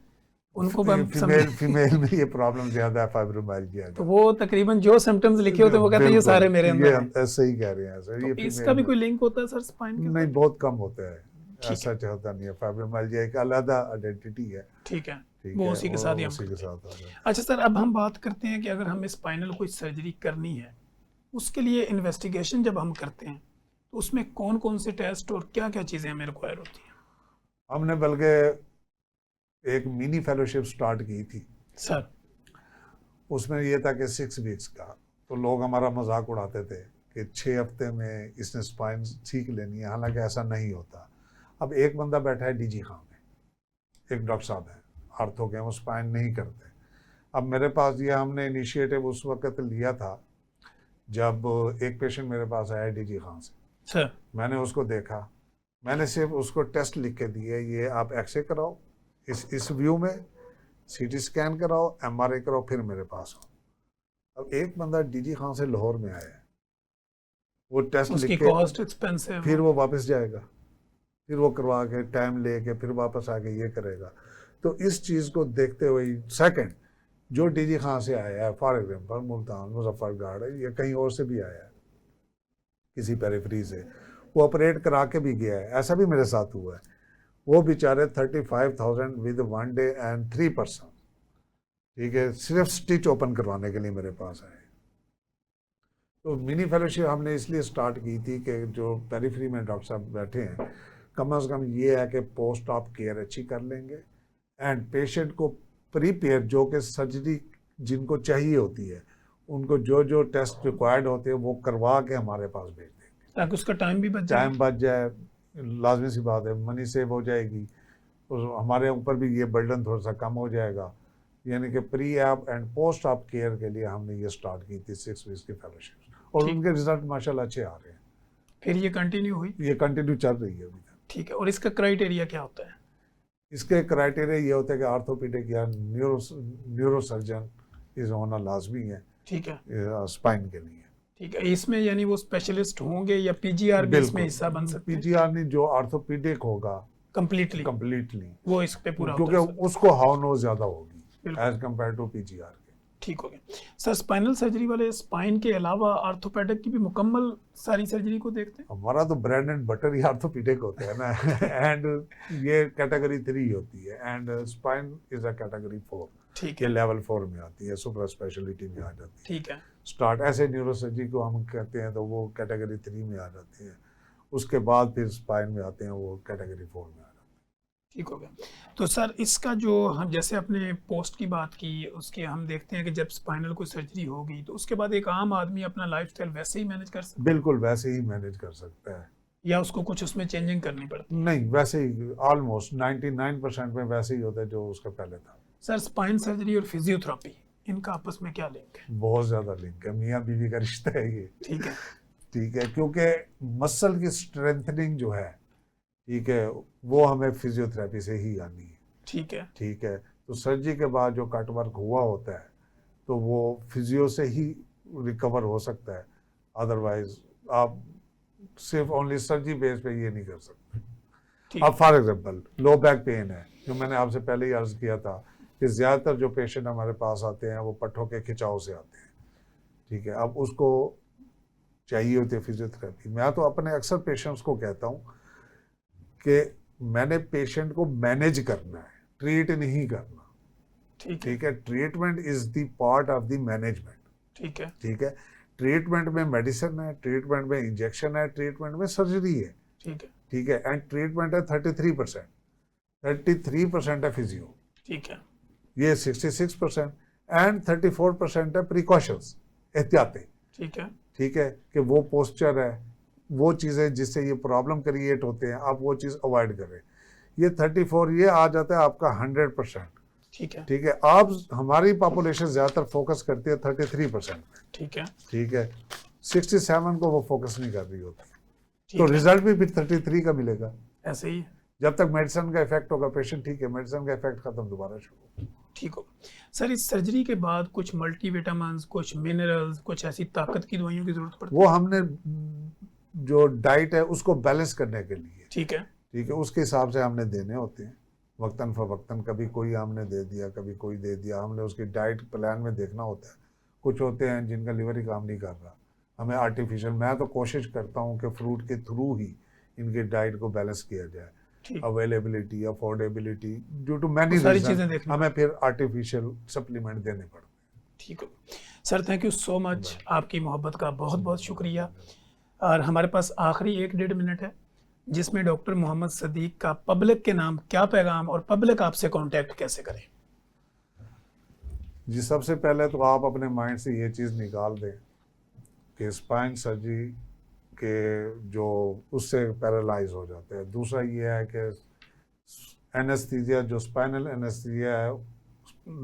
उनको फीमेल में ये प्रॉब्लम ज्यादा है फाइब्रोमाइल्जिया तो वो तकरीबन जो सिम्टम्स लिखे होते हैं वो कहते हैं ये सारे मेरे अंदर हैं। ऐसे ही कह रहे हैं सर। तो ये इसका भी कोई लिंक होता है सर स्पाइन के साथ? नहीं, बहुत कम होता है, ऐसा होता नहीं है। फाइब्रोमाइल्जिया एक अलग आइडेंटिटी है, ठीक है, वो उसी के साथ ही हम। अच्छा सर, अब हम बात करते हैं कि अगर हमें स्पाइनल कोई सर्जरी करनी है, उसके लिए इन्वेस्टिगेशन जब हम करते हैं तो उसमें कौन कौन से टेस्ट और क्या क्या चीज़ें हमें रिक्वायर होती हैं? हमने बल्कि एक मिनी फेलोशिप स्टार्ट की थी सर, उसमें ये था कि 6 वीक्स का, तो लोग हमारा मजाक उड़ाते थे कि 6 हफ्ते में इसने स्पाइन सीख लेनी है, हालांकि ऐसा नहीं होता। अब एक बंदा बैठा है डीजी खां में, एक डॉक्टर साहब हैं आर्थो के, वो स्पाइन नहीं करते। अब मेरे पास ये हमने इनिशिएटिव उस वक्त लिया था जब एक पेशेंट मेरे पास आया डीजी खां से। सर मैंने उसको देखा, मैंने सिर्फ उसको टेस्ट लिख के दिए, ये आप एक्सरे कराओ इस व्यू में, सीटी स्कैन कराओ, एमआरआई कराओ, फिर मेरे पास आओ। अब एक बंदा डीजी खां से लाहौर में आया है, वो टेस्ट लिख के कॉस्ट एक्सपेंसिव, फिर वो वापस जाएगा, फिर वो करवा के टाइम लेके फिर वापस आके ये करेगा। तो इस चीज़ को देखते हुए, सेकंड, जो डीजी खां से आया है, फॉर एग्जाम्पल मुल्तान, मुजफ्फरगढ़ या कहीं और से भी आया है, किसी पेरिफेरी से, वो ऑपरेट करा के भी गया है, ऐसा भी मेरे साथ हुआ है। वो बेचारे 35,000 विद 1 day एंड 3 person, ठीक है, सिर्फ स्टिच ओपन करवाने के लिए मेरे पास आए। तो मिनी फेलोशिप हमने इसलिए स्टार्ट की थी कि जो पेरिफेरी में डॉक्टर साहब बैठे हैं कम से कम ये है कि पोस्ट ऑप केयर अच्छी कर लेंगे एंड पेशेंट को प्रीपेयर, जो कि सर्जरी जिनको चाहिए होती है, उनको जो जो टेस्ट रिक्वायर्ड होते हैं वो करवा के हमारे पास भेज देंगे, ताकि उसका टाइम भी बच जाए। टाइम बच जाए, लाजमी सी बात है, मनी सेव हो जाएगी, हमारे ऊपर भी ये बर्डन थोड़ा सा कम हो जाएगा। यानी कि pre app and post op care के लिए हमने ये स्टार्ट की थी 6 वीक्स की फेलोशिप, और उनके रिजल्ट माशाल्लाह अच्छे आ रहे हैं। फिर ये कंटिन्यू हुई? ये कंटिन्यू चल रही है अभी तक। ठीक है, और इसका क्राइटेरिया क्या होता है? इसके क्राइटेरिया ये होता है कि आर्थोपेडिक या न्यूरोसर्जन इज होना लाजमी है, ठीक है, स्पाइन के लिए। ठीक है। इसमें यानी वो स्पेशलिस्ट होंगे या पीजीआर भी इसमें हिस्सा बन सकते हैं? पीजीआर नहीं, जो आर्थोपेडिक होगा कंप्लीटली वो इस पे पूरा क्योंकि उसको हाउ नो ज्यादा होगी एज कंपेयर टू पीजीआर के। ठीक हो गया सर। स्पाइनल सर्जरी वाले स्पाइन के अलावा आर्थोपेडिक की भी मुकम्मल सारी सर्जरी को देखते हैं? हमारा तो bread and butter he orthopaedic होता है ना एंड ये कैटेगरी 3 होती है and spine is a category 4। ठीक ये है, लेवल 4 में आती है, सुपर स्पेशलिटी में आ जाती है। ठीक है, स्टार्ट ऐसे न्यूरोसर्जरी को हम कहते हैं तो वो कैटेगरी 3 में आ जाती है, उसके बाद फिर स्पाइन में आते हैं, वो कैटेगरी 4 में आ जाते हैं। ठीक हो गया। तो सर इसका जो हम जैसे अपने पोस्ट की बात की, उसके हम देखते हैं कि जब स्पाइनल कोई सर्जरी होगी तो उसके बाद एक आम आदमी अपना लाइफस्टाइल वैसे ही मैनेज कर सकता बिल्कुल वैसे ही मैनेज कर सकता है, है या उसको कुछ उसमें चेंजिंग करनी पड़ती है? नहीं वैसे ही ऑलमोस्ट 99% में वैसे ही होता है जो उसका पहले था। सर स्पाइन सर्जरी और फिजियोथेरेपी इनका आपस में क्या लिंक है? बहुत ज्यादा लिंक है, मियाँ बीवी का रिश्ता है ये। ठीक है, ठीक है, क्योंकि मसल की स्ट्रेंथनिंग जो है, ठीक है, वो हमें फिजियोथेरेपी से ही आनी है। ठीक है, ठीक है, तो सर्जरी के बाद जो कट वर्क हुआ होता है तो वो फिजियो से ही रिकवर हो सकता है, अदरवाइज आप सिर्फ ओनली सर्जरी बेस पे ये नहीं कर सकते। ठीक अब for example low back pain है, जो मैंने आपसे पहले ही अर्ज किया था कि ज़्यादातर जो पेशेंट हमारे पास आते हैं वो पट्ठों के खिंचाव से आते हैं। ठीक है, अब उसको चाहिए होती है फिजियोथेरेपी। मैं तो अपने अक्सर पेशेंट्स को कहता हूँ कि मैंने पेशेंट को मैनेज करना है, ट्रीट नहीं करना। ठीक है, ठीक है, treatment is the part of the management. ठीक है, ठीक है, ट्रीटमेंट में मेडिसिन है, ट्रीटमेंट में इंजेक्शन है, ट्रीटमेंट में सर्जरी है। ठीक है, ठीक है, एंड ट्रीटमेंट है 33%, 33% है फिजियो, ठीक है, ये 66% एंड 34% है प्रिकॉशंस, एहतियातें। ठीक है, ठीक है, कि वो पोस्चर है, वो चीज़ें जिससे ये प्रॉब्लम क्रिएट होते हैं, आप वो चीज़ अवॉइड करें। ये 34 ये आ जाता है आपका 100%। ठीक है, ठीक है, आप हमारी पॉपुलेशन ज़्यादातर फोकस करती है 33%। ठीक है, ठीक है, 67 को वो फोकस नहीं कर रही होती, ठीक तो है, रिजल्ट भी फिर 33 का मिलेगा। ऐसे ही है। जब तक मेडिसिन का इफेक्ट होगा पेशेंट ठीक है, मेडिसिन का इफेक्ट खत्म, दोबारा शुरू। ठीक हो। सर इस सर्जरी के बाद कुछ मल्टीविटामिन्स, कुछ मिनरल्स, कुछ ऐसी ताकत की दवाइयों की जरूरत पड़ती वो हमने जो डाइट है उसको बैलेंस करने के लिए, ठीक है, ठीक है, उसके हिसाब से हमने देने होते हैं वक्तन फवक्तन। कभी कोई हमने दे दिया, कभी कोई दे दिया, हमने उसकी डाइट प्लान में देखना होता है। कुछ होते हैं जिनका लिवर ही काम नहीं कर रहा, हमें आर्टिफिशियल, मैं तो कोशिश करता हूँ कि फ्रूट के थ्रू ही इनकी डाइट को बैलेंस किया जाए। ठीक, availability, affordability, due to many वो सारी रीजन चीजें देखनी हमें फिर आर्टिफिशियल सप्लीमेंट देने पड़ते हैं। ठीक हो। Sir thank you so much, आपकी मोहब्बत का बहुत बहुत शुक्रिया। और हमारे पास आखिरी 1-1.5 मिनट है जिसमें डॉक्टर मोहम्मद सदीक का पब्लिक के नाम क्या पैगाम और पब्लिक आपसे कांटेक्ट कैसे करे? जी, सबसे पहले तो आप अपने माइंड से ये चीज़ निकाल दें कि स्पाइन सर्जरी के जो उससे पैरालाइज हो जाते हैं। दूसरा ये है कि एनेस्थीसिया, जो स्पाइनल एनेस्थीसिया है,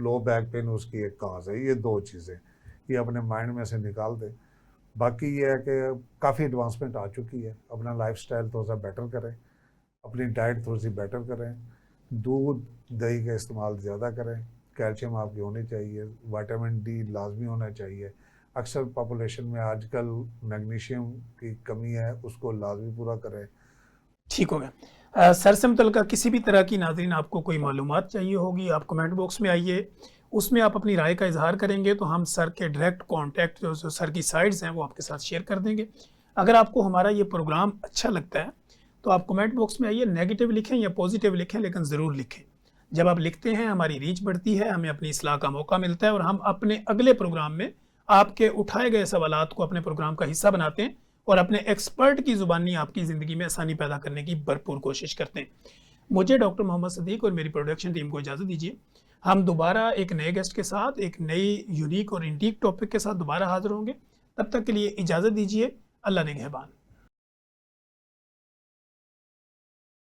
लो बैक पेन उसकी एक काज है। ये 2 चीज़ें ये अपने माइंड में से निकाल दें। बाकी ये है कि काफ़ी एडवांसमेंट आ चुकी है, अपना लाइफस्टाइल थोड़ा सा बेटर करें, अपनी डाइट थोड़ी सी बेटर करें, दूध दही का इस्तेमाल ज़्यादा करें, कैल्शियम आपकी होनी चाहिए, विटामिन डी लाजमी होना चाहिए। अक्सर पॉपुलेशन में आजकल मैग्नीशियम की कमी है, उसको लाजमी पूरा करें। ठीक हो गया। सर से मुतल्लिक़ किसी भी तरह की नाज़रीन आपको कोई मालूमात चाहिए होगी, आप कमेंट बॉक्स में आइए, उसमें आप अपनी राय का इजहार करेंगे तो हम सर के डायरेक्ट कॉन्टैक्ट जो सर की साइट्स हैं वो आपके साथ शेयर कर देंगे। अगर आपको हमारा ये प्रोग्राम अच्छा लगता है तो आप कमेंट बॉक्स में आइए, नेगेटिव लिखें या पॉजिटिव लिखें, लेकिन ज़रूर लिखें। जब आप लिखते हैं हमारी रीच बढ़ती है, हमें अपनी इस्लाह का मौका मिलता है और हम अपने अगले प्रोग्राम में आपके उठाए गए सवालात को अपने प्रोग्राम का हिस्सा बनाते हैं और अपने एक्सपर्ट की ज़ुबानी आपकी ज़िंदगी में आसानी पैदा करने की भरपूर कोशिश करते हैं। मुझे डॉक्टर मोहम्मद सदीक और मेरी प्रोडक्शन टीम को इजाज़त दीजिए। हम दोबारा एक नए गेस्ट के साथ एक नई यूनिक और इंटीक टॉपिक के साथ दोबारा हाजिर होंगे। तब तक के लिए इजाज़त दीजिए। अल्लाह ने निगहबान।